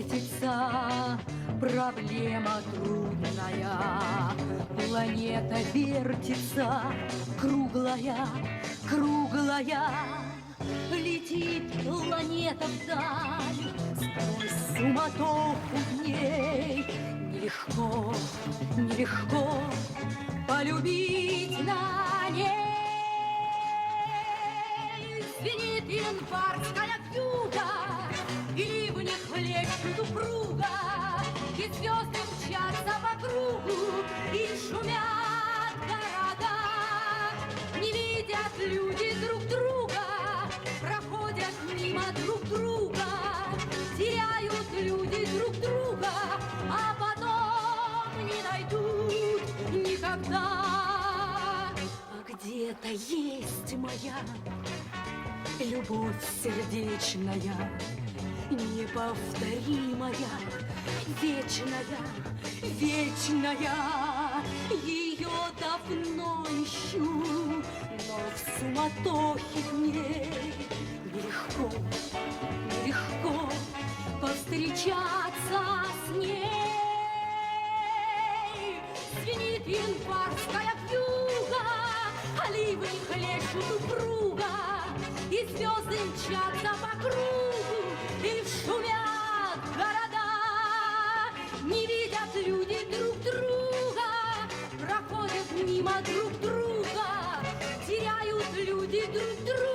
встретиться, проблема трудная. Планета вертится, круглая, круглая. Летит планета вдаль, сквозь суматоху в ней. Нелегко, нелегко полюбить на ней. Звенит январская вьюга, и ливни хлещут упруга, и звезды мчатся по кругу, и шумят города. Не видят люди друг друга, проходят мимо друг друга, теряют люди друг друга, а потом не найдут никогда. А где-то есть моя любовь сердечная, неповторимая, вечная, вечная. Ее давно ищу, но в суматохе в ней нелегко, нелегко повстречаться с ней. Звенит январская вьюга, а ливни хлещут упруга, и звезды мчатся по кругу, и шумят города. Не видят люди друг друга, проходят мимо друг друга, теряют люди друг друга.